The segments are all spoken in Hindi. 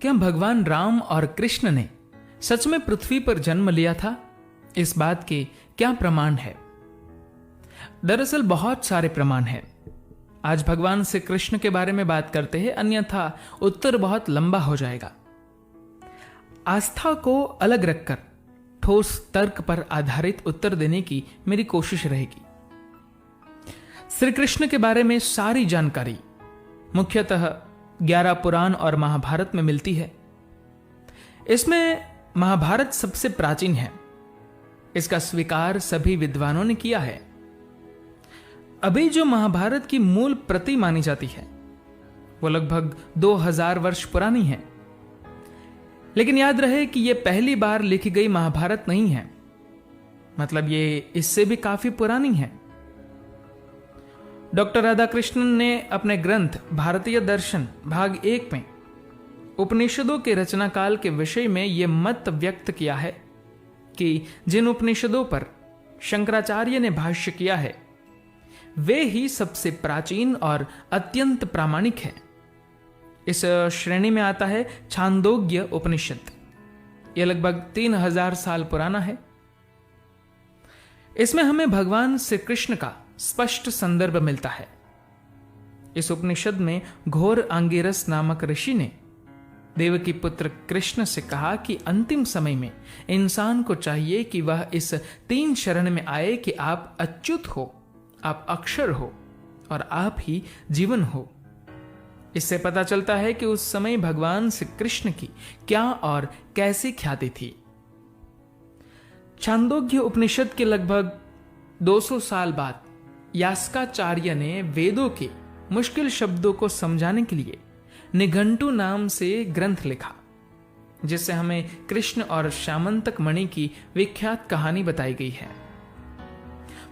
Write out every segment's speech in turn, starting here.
क्या भगवान राम और कृष्ण ने सच में पृथ्वी पर जन्म लिया था? इस बात के क्या प्रमाण है? दरअसल बहुत सारे प्रमाण हैं। आज भगवान श्री कृष्ण के बारे में बात करते हैं, अन्यथा उत्तर बहुत लंबा हो जाएगा। आस्था को अलग रखकर ठोस तर्क पर आधारित उत्तर देने की मेरी कोशिश रहेगी। श्री कृष्ण के बारे में सारी जानकारी मुख्यतः 11 पुराण और महाभारत में मिलती है। इसमें महाभारत सबसे प्राचीन है। इसका स्वीकार सभी विद्वानों ने किया है। अभी जो महाभारत की मूल प्रति मानी जाती है वो लगभग 2000 वर्ष पुरानी है। लेकिन याद रहे कि यह पहली बार लिखी गई महाभारत नहीं है, मतलब ये इससे भी काफी पुरानी है। डॉक्टर राधाकृष्णन ने अपने ग्रंथ भारतीय दर्शन भाग 1 में उपनिषदों के रचना काल के विषय में यह मत व्यक्त किया है कि जिन उपनिषदों पर शंकराचार्य ने भाष्य किया है वे ही सबसे प्राचीन और अत्यंत प्रामाणिक है। इस श्रेणी में आता है छांदोग्य उपनिषद। यह लगभग 3000 साल पुराना है। इसमें हमें भगवान श्री कृष्ण का स्पष्ट संदर्भ मिलता है। इस उपनिषद में घोर आंगिरस नामक ऋषि ने देवकी पुत्र कृष्ण से कहा कि अंतिम समय में इंसान को चाहिए कि वह इस 3 शरण में आए कि आप अच्युत हो, आप अक्षर हो और आप ही जीवन हो। इससे पता चलता है कि उस समय भगवान श्री कृष्ण की क्या और कैसी ख्याति थी। छांदोग्य उपनिषद के लगभग 200 साल बाद यास्काचार्य ने वेदों के मुश्किल शब्दों को समझाने के लिए निघंटु नाम से ग्रंथ लिखा, जिससे हमें कृष्ण और श्यामंतक मणि की विख्यात कहानी बताई गई है।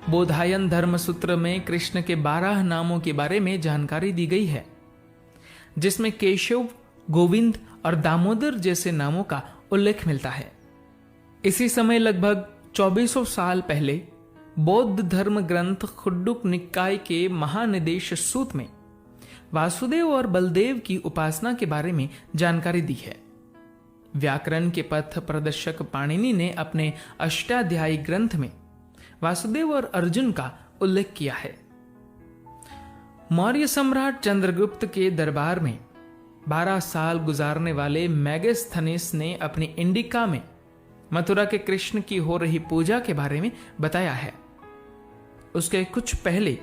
बोधायन धर्म सूत्र में कृष्ण के 12 नामों के बारे में जानकारी दी गई है, जिसमें केशव, गोविंद और दामोदर जैसे नामों का उल्लेख मिलता है। इसी समय लगभग 2400 साल पहले बौद्ध धर्म ग्रंथ खुड्डुक निकाय के महानिदेश सूत में वासुदेव और बलदेव की उपासना के बारे में जानकारी दी है। व्याकरण के पथ प्रदर्शक पाणिनि ने अपने अष्टाध्यायी ग्रंथ में वासुदेव और अर्जुन का उल्लेख किया है। मौर्य सम्राट चंद्रगुप्त के दरबार में 12 साल गुजारने वाले मेगास्थनीस ने अपनी इंडिका में मथुरा के कृष्ण की हो रही पूजा के बारे में बताया है। उसके कुछ पहले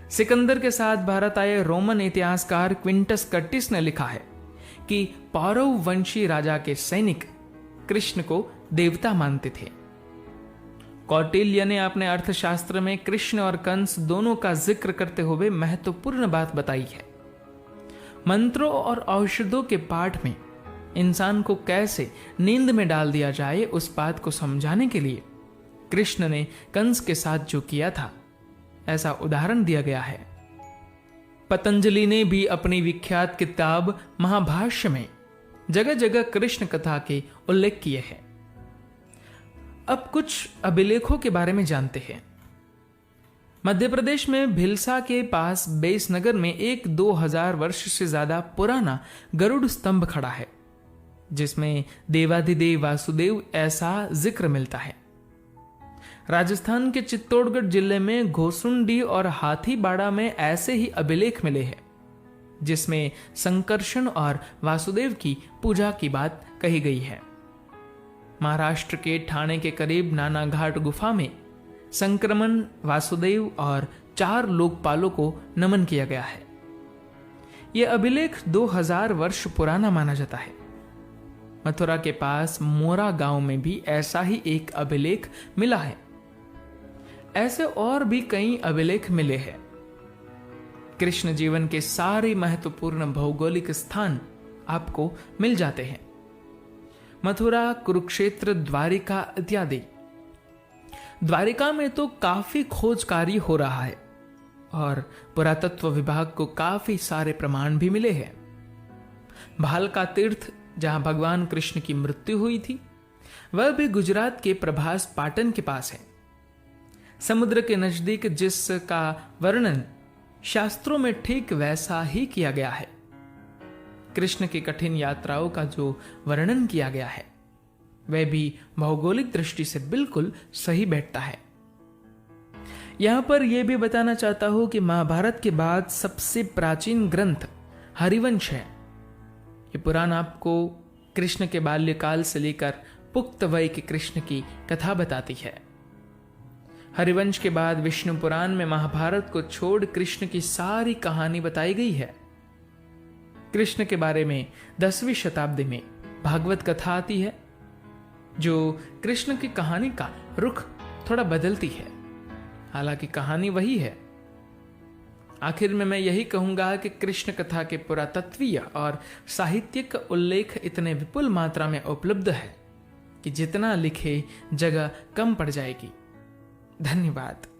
सिकंदर के साथ भारत आए रोमन इतिहासकार क्विंटस कर्टिस ने लिखा है कि पौरव वंशी राजा के सैनिक कृष्ण को देवता मानते थे। कौटिल्य ने अपने अर्थशास्त्र में कृष्ण और कंस दोनों का जिक्र करते हुए महत्वपूर्ण बात बताई है। मंत्रों और औषधों के पाठ में इंसान को कैसे नींद में डाल दिया जाए उस बात को समझाने के लिए कृष्ण ने कंस के साथ जो किया था ऐसा उदाहरण दिया गया है। पतंजलि ने भी अपनी विख्यात किताब महाभाष्य में जगह जगह कृष्ण कथा के उल्लेख किए हैं। अब कुछ अभिलेखों के बारे में जानते हैं। मध्य प्रदेश में भिलसा के पास बेसनगर में एक 2000 वर्ष से ज्यादा पुराना गरुड़ स्तंभ खड़ा है, जिसमें देवाधिदेव वासुदेव ऐसा जिक्र मिलता है। राजस्थान के चित्तौड़गढ़ जिले में घोसुंडी और हाथीबाड़ा में ऐसे ही अभिलेख मिले हैं, जिसमें संकर्षण और वासुदेव की पूजा की बात कही गई है। महाराष्ट्र के ठाणे के करीब नाना घाट गुफा में संक्रमण, वासुदेव और 4 लोकपालों को नमन किया गया है। यह अभिलेख 2000 वर्ष पुराना माना जाता है। मथुरा के पास मोरा गांव में भी ऐसा ही एक अभिलेख मिला है। ऐसे और भी कई अभिलेख मिले हैं। कृष्ण जीवन के सारे महत्वपूर्ण भौगोलिक स्थान आपको मिल जाते हैं। मथुरा, कुरुक्षेत्र, द्वारिका इत्यादि। द्वारिका में तो काफी खोज कार्य हो रहा है और पुरातत्व विभाग को काफी सारे प्रमाण भी मिले हैं। भालका तीर्थ, जहां भगवान कृष्ण की मृत्यु हुई थी, वह भी गुजरात के प्रभास पाटन के पास है। समुद्र के नजदीक जिसका वर्णन शास्त्रों में ठीक वैसा ही किया गया है। कृष्ण की कठिन यात्राओं का जो वर्णन किया गया है वह भी भौगोलिक दृष्टि से बिल्कुल सही बैठता है। यहां पर यह भी बताना चाहता हूं कि महाभारत के बाद सबसे प्राचीन ग्रंथ हरिवंश है। ये पुराण आपको कृष्ण के बाल्यकाल से लेकर पुख्त वय के कृष्ण की कथा बताती है। हरिवंश के बाद विष्णु पुराण में महाभारत को छोड़ कृष्ण की सारी कहानी बताई गई है। कृष्ण के बारे में 10वीं शताब्दी में भागवत कथा आती है जो कृष्ण की कहानी का रुख थोड़ा बदलती है, हालांकि कहानी वही है। आखिर में मैं यही कहूंगा कि कृष्ण कथा के पुरातत्वीय और साहित्यिक उल्लेख इतने विपुल मात्रा में उपलब्ध है कि जितना लिखे जगह कम पड़ जाएगी। धन्यवाद।